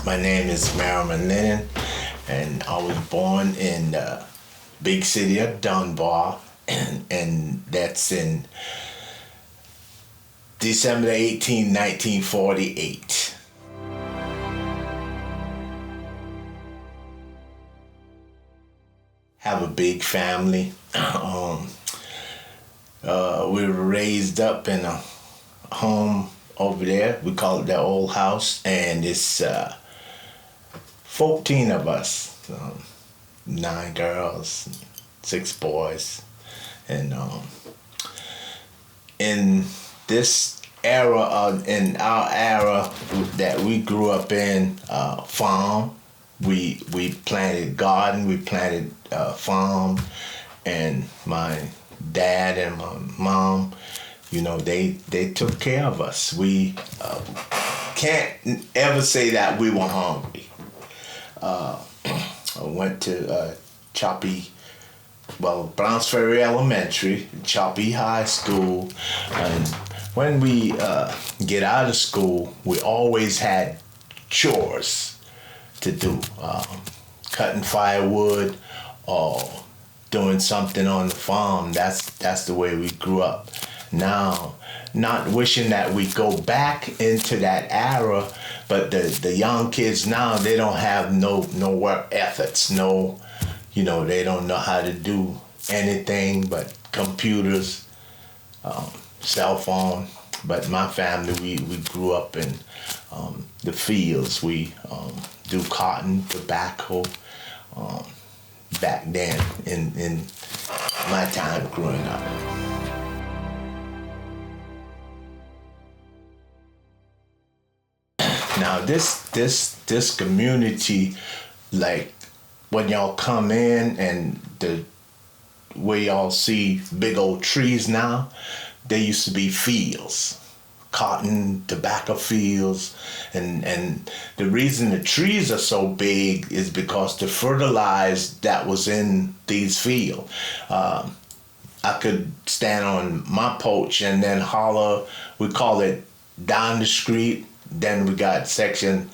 My name is Merriman Linen, and I was born in the big city of Dunbar, and that's in December 18, 1948. Have a big family. We were raised up in a home over there. We call it the old house, and it's 14 of us, 9 girls, 6 boys, and in this era, in our era that we grew up in, farm, we planted garden, we planted farm, and my dad and my mom, you know, they took care of us. We can't ever say that we were hungry. I went to Browns Ferry Elementary, Choppy High School, and when we get out of school, we always had chores to do, cutting firewood or doing something on the farm. That's the way we grew up. Now, not wishing that we go back into that era, but the young kids now, they don't have no work ethics, they don't know how to do anything but computers, cell phone. But my family, we grew up in the fields. We do cotton, tobacco, back then in my time growing up. Now this community, like when y'all come in and the way y'all see big old trees now, they used to be fields, cotton, tobacco fields, and the reason the trees are so big is because the fertilizer that was in these fields. I could stand on my porch and then holler, we call it down the street. Then we got section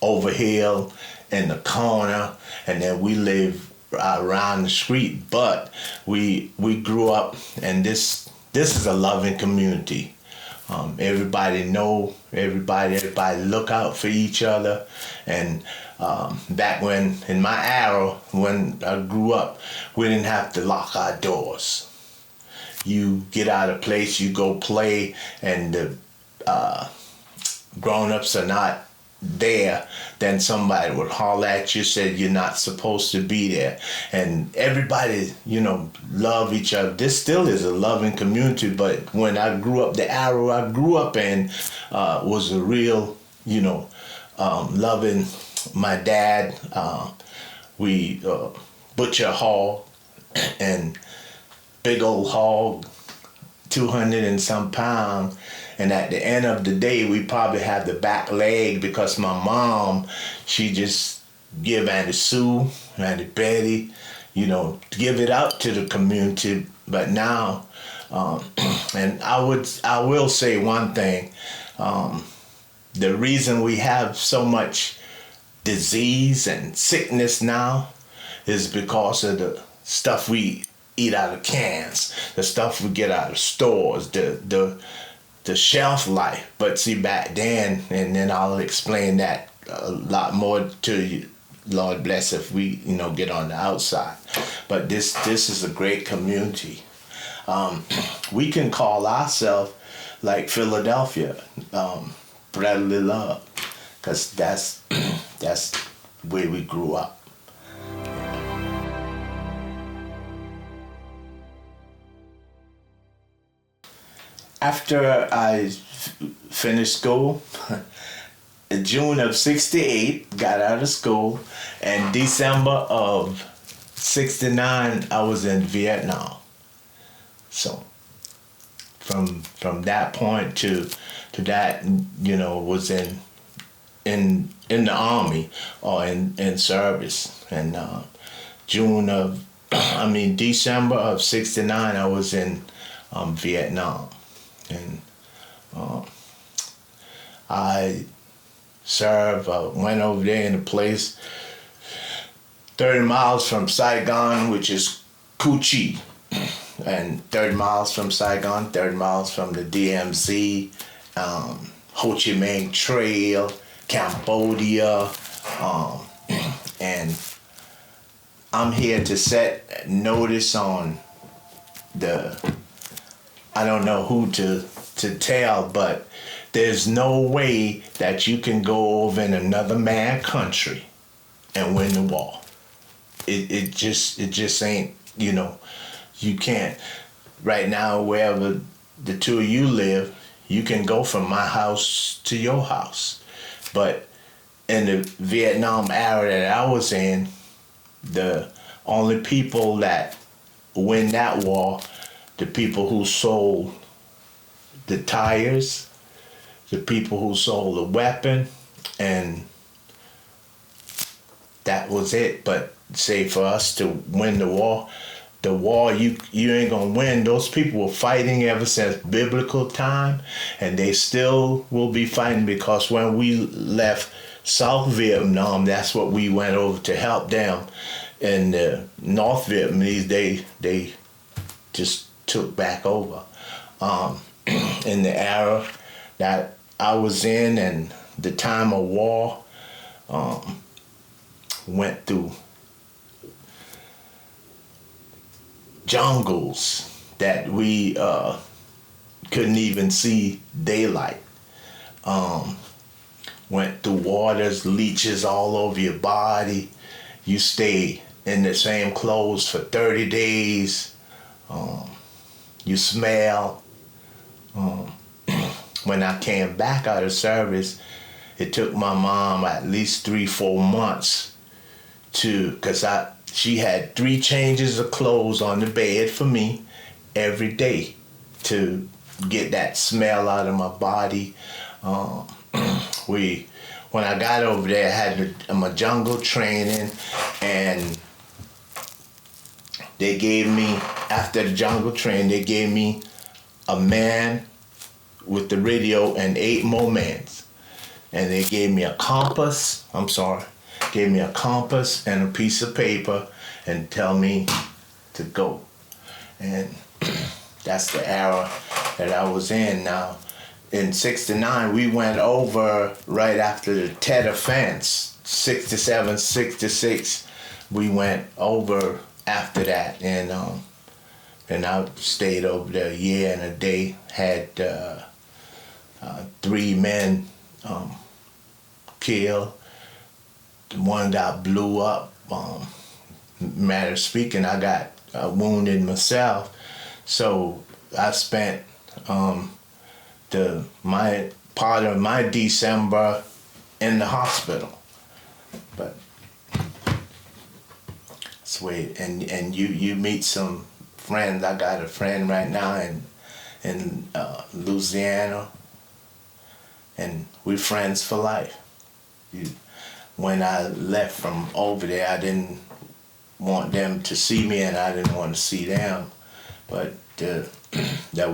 over here in the corner, and then we live around the street. But we grew up, and this is a loving community. Everybody know everybody look out for each other. And back when, in my era, when I grew up, we didn't have to lock our doors. You get out of place, you go play, and the grown-ups are not there, then somebody would holler at you, said you're not supposed to be there. And everybody, love each other. This still is a loving community, but when I grew up, the era I grew up in was a real, loving. My dad, we butcher hog, and big old hog, 200 and some pounds. And at the end of the day, we probably have the back leg because my mom, she just give Auntie Sue, Auntie Betty, give it out to the community But now, and I will say one thing. The reason we have so much disease and sickness now is because of the stuff we eat out of cans, the stuff we get out of stores, the shelf life. But see, back then, and then I'll explain that a lot more to you, Lord bless, if we get on the outside. But this is a great community. We can call ourselves like Philadelphia, brotherly love, because that's where we grew up. After I finished school, in June of '68, got out of school, and December of '69, I was in Vietnam. So from that point to that, was in the army or in service. And December of '69, I was in Vietnam. And I served, went over there in a place 30 miles from Saigon, which is Cu Chi. And 30 miles from Saigon, 30 miles from the DMZ, Ho Chi Minh Trail, Cambodia. And I'm here to set notice on I don't know who to tell, but there's no way that you can go over in another man's country and win the war. It just ain't, you can't. Right now, wherever the two of you live, you can go from my house to your house. But in the Vietnam era that I was in, the only people that win that war, the people who sold the tires, the people who sold the weapon, and that was it. But say for us to win the war you ain't gonna win. Those people were fighting ever since biblical time, and they still will be fighting, because when we left South Vietnam, that's what we went over to help them. And the North Vietnamese, they just took back over. In the era that I was in and the time of war, went through jungles that we couldn't even see daylight. Went through waters, leeches all over your body. You stay in the same clothes for 30 days. You smell. When I came back out of service, it took my mom at least 3-4 months because she had 3 changes of clothes on the bed for me every day to get that smell out of my body. When I got over there, I had my jungle training, and they gave me, after the jungle training, they gave me a man with the radio and 8 more men. And they gave me a compass, gave me a compass and a piece of paper and tell me to go. And that's the era that I was in. Now, in '69, we went over right after the Tet Offense, 67, 66. We went over after that, and I stayed over there a year and a day, had 3 men killed. One got blew up. Matter of speaking, I got wounded myself. So I spent my part of my December in the hospital. But sweet, and you meet some friends. I got a friend right now in Louisiana, and we're friends for life. When I left from over there, I didn't want them to see me, and I didn't want to see them, But that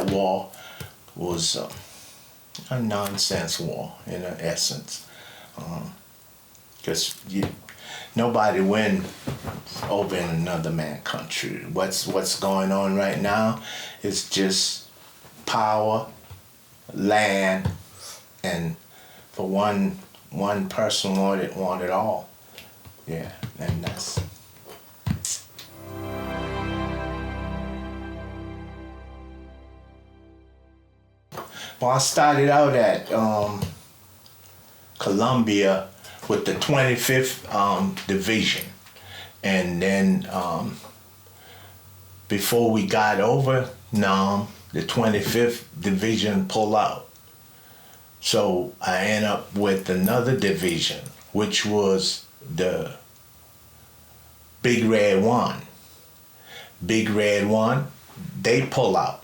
war was a nonsense war in essence, because nobody win over in another man's country. What's going on right now is just power, land, and for one person want it all. Yeah, and that's. Well, I started out at Columbia with the 25th Division, and then before we got over Nam, the 25th Division pulled out. So I ended up with another division, which was the Big Red One. Big Red One, they pull out.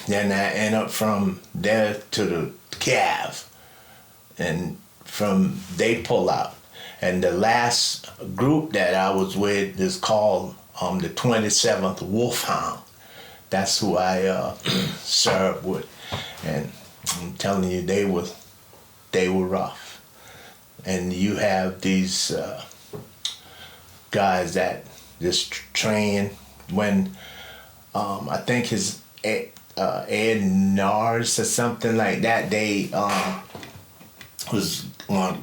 Then I end up from there to the Cav, and from they pull out. And the last group that I was with is called the 27th Wolfhound. That's who I served with, and I'm telling you, they were rough. And you have these guys that just train when I think his Ed Nars or something like that. They was going to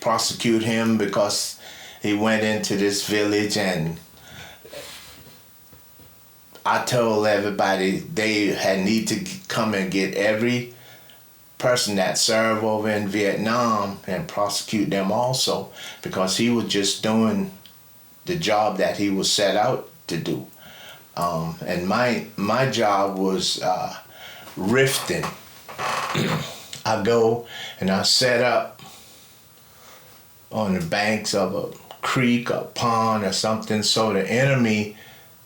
prosecute him because he went into this village, and I told everybody they had need to come and get every person that served over in Vietnam and prosecute them also, because he was just doing the job that he was set out to do. And my job was rifting. I go and I set up on the banks of a creek, a pond or something, so the enemy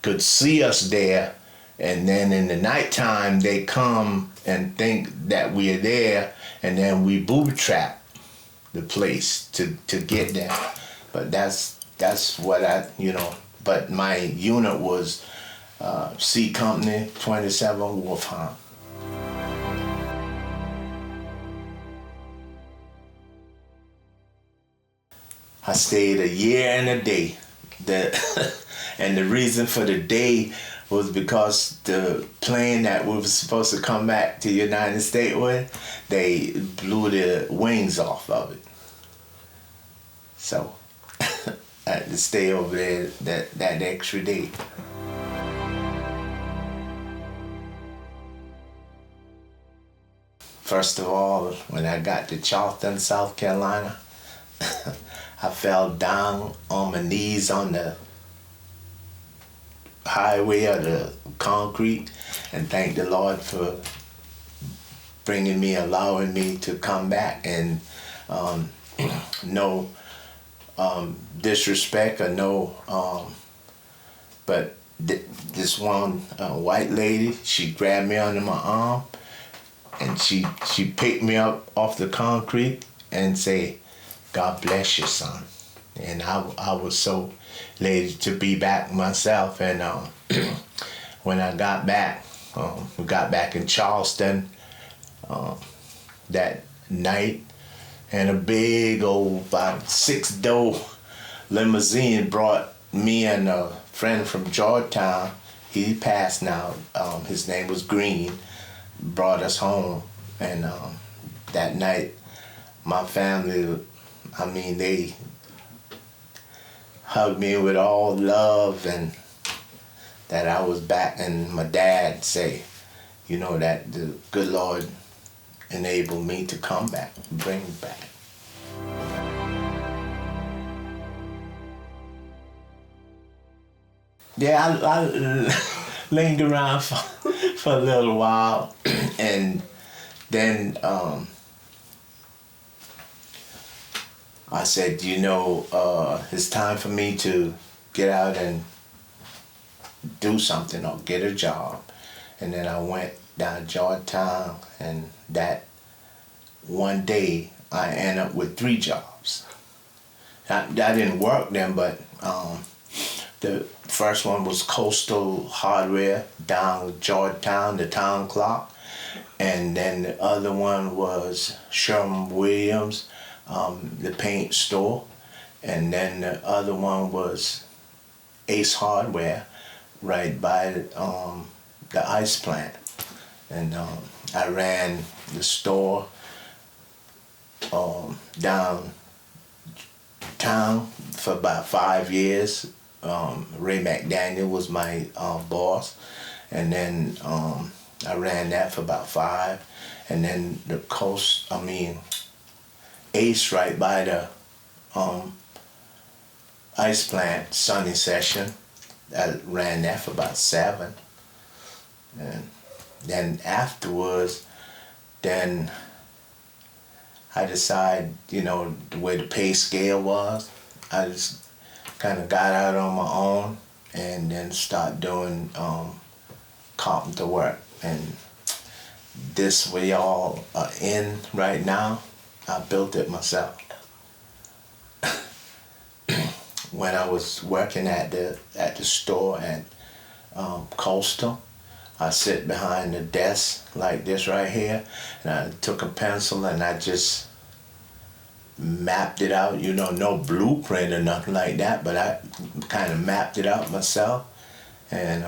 could see us there, and then in the nighttime they come and think that we are there, and then we booby trap the place to get them. But that's what but my unit was C Company 27 Wolfhound. I stayed a year and a day. And the reason for the day was because the plane that we were supposed to come back to the United States with, they blew the wings off of it. So I had to stay over there that extra day. First of all, when I got to Charleston, South Carolina, I fell down on my knees on the highway or the concrete and thanked the Lord for allowing me to come back. And no disrespect or no, but this one white lady, she grabbed me under my arm and she picked me up off the concrete and say, "God bless you, son." And I was so elated to be back myself. And when I got back, we got back in Charleston that night, and a big old about 6-door limousine brought me and a friend from Georgetown. He passed now. His name was Green. Brought us home, and that night, my family, they hugged me with all love, and that I was back. And my dad say, that the good Lord enabled me to come back, bring me back. Yeah, I lingered around for a little while, and then I said, it's time for me to get out and do something or get a job. And then I went down to Georgetown, and that one day I ended up with 3 jobs. I didn't work them, but The first one was Coastal Hardware down Georgetown, the town clock. And then the other one was Sherwin-Williams, the paint store. And then the other one was Ace Hardware, right by the ice plant. And I ran the store downtown for about 5 years. Ray McDaniel was my boss, and then I ran that for about 5, and then the Ace right by the ice plant, Sunny Session. I ran that for about 7, and then afterwards, then I decided, the way the pay scale was, I just kind of got out on my own and then start doing carpenter work. And this where y'all are in right now, I built it myself. When I was working at the store at Coastal, I sit behind the desk like this right here, and I took a pencil and I just mapped it out, no blueprint or nothing like that, but I kind of mapped it out myself, and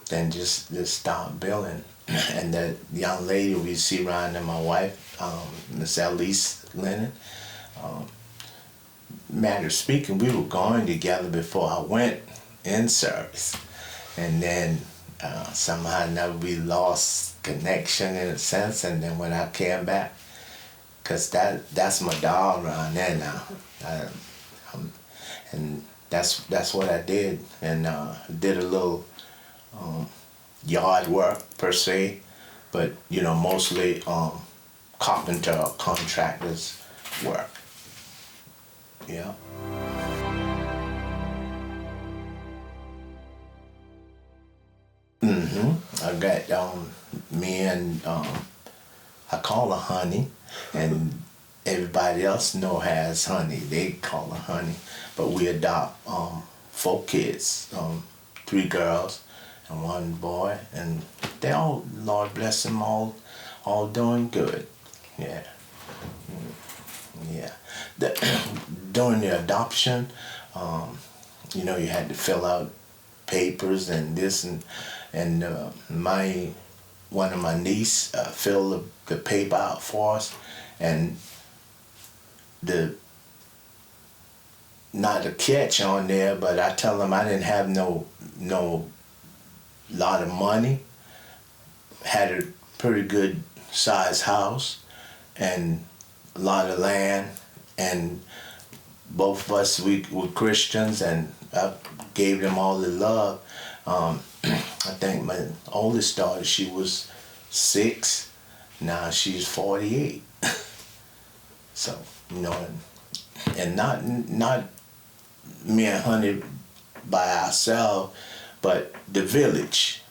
then just start building. And the young lady we see around there, my wife, Miss Elise Linen, matter of speaking, we were going together before I went in service. And then somehow we lost connection in a sense, and then when I came back, because that's my dog around there now, and that's what I did, and did a little yard work per se, but mostly carpenter or contractors work. Yeah. I got me and I call her Honey, and everybody else know her as Honey. They call her Honey, but we adopt 4 kids, 3 girls and 1 boy, and they all, Lord bless them, all doing good. Yeah. Yeah. During the adoption, you had to fill out papers and this, and one of my niece filled the paper out for us, and not a catch on there, but I tell them I didn't have no lot of money, had a pretty good sized house and a lot of land, and both of us, we were Christians, and I gave them all the love. I think my oldest daughter, she was 6, now she's 48. So, and not me and Honey by ourselves, but the village,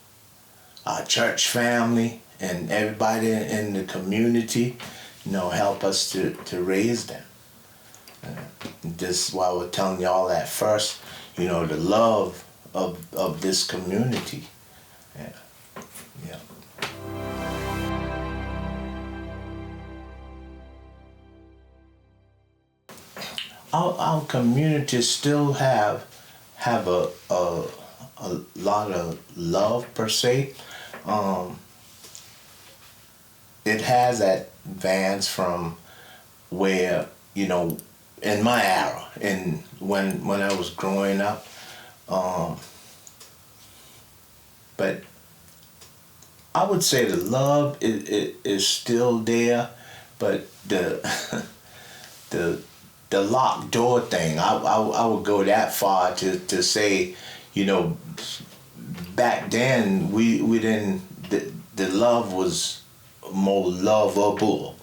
our church family, and everybody in the community, help us to raise them. This is why we're telling y'all at first, the love of this community. Yeah. Yeah. Our community still have a lot of love per se. It has advanced from where, in my era, and when I was growing up, but I would say the love is still there, but the locked door thing, I would go that far to say, back then we didn't, the love was more lovable,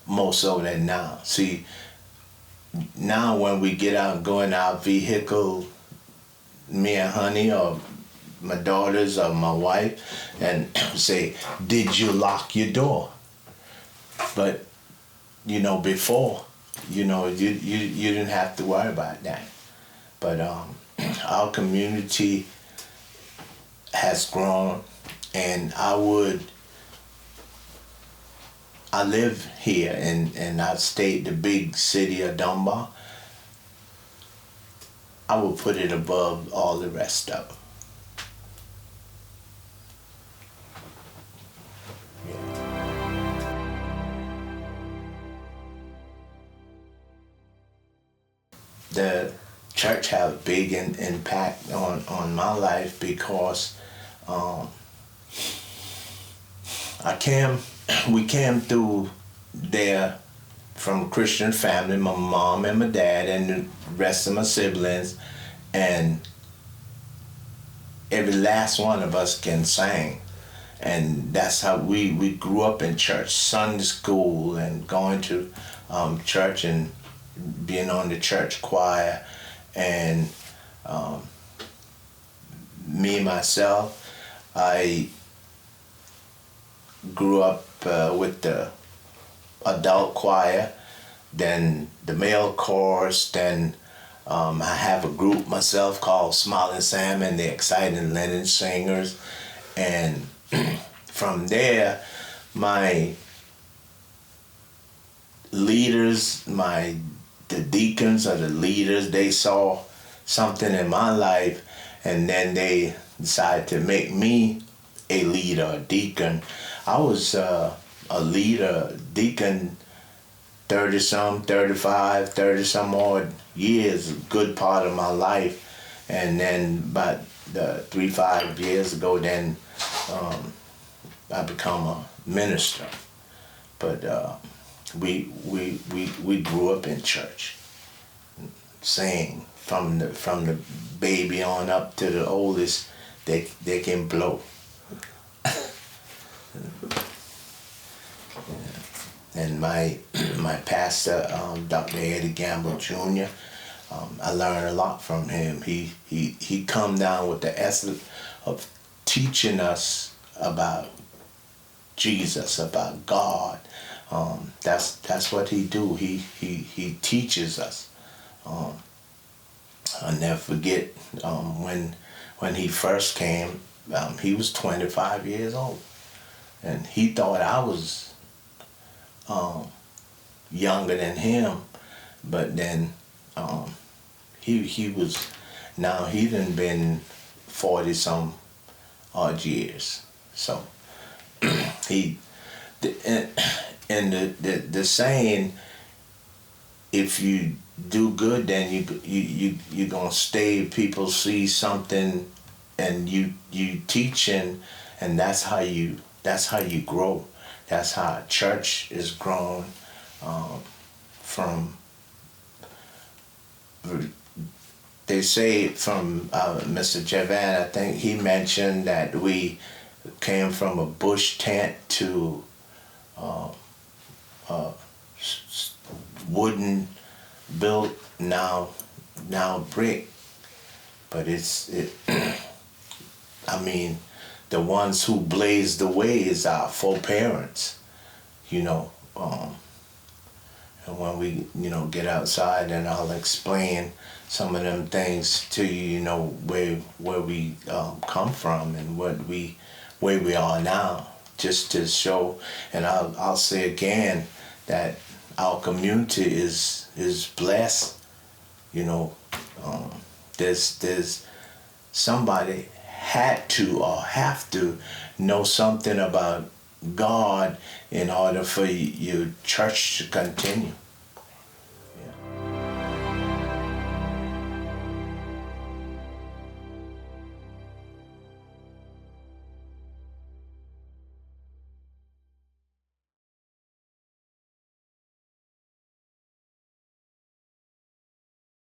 more so than now. See, now when we get out and go in our vehicle, me and Honey or my daughters or my wife, and say, did you lock your door? But before, you didn't have to worry about that. But our community has grown, and I live here in our state, the big city of Dunbar. I would put it above all the rest of it. The church had a big impact on my life because we came through there from a Christian family, my mom and my dad and the rest of my siblings, and every last one of us can sing. And that's how we grew up in church, Sunday school, and going to church and being on the church choir. And me, myself, I grew up with the adult choir, then the male chorus, then I have a group myself called Smiling Sam and the Exciting Linen Singers. And from there, my leaders, the deacons or the leaders, they saw something in my life, and then they decided to make me a leader, a deacon. I was a leader, deacon, 30-some odd years, a good part of my life. And then about 3-5 years ago, then I become a minister. But we grew up in church, sing from the baby on up to the oldest. They can blow. And my pastor, Dr. Eddie Gamble Jr., I learned a lot from him. He come down with the essence of teaching us about Jesus, about God. That's what he do. He teaches us. I'll never forget when he first came. He was 25 years old, and he thought I was younger than him. But then he was, now he done been 40-some odd years. So and the saying, if you do good, then you gonna stay. People see something, and you teaching, and that's how you grow. That's how church is grown. From, they say from Mr. Javan, I think he mentioned that we came from a bush tent to wooden built, now brick. But I mean, the ones who blazed the way is our foreparents, and when we, get outside, and I'll explain some of them things to you, where we come from and where we are now, just to show. And I'll say again that our community is blessed. There's somebody had to or have to know something about God in order for your church to continue.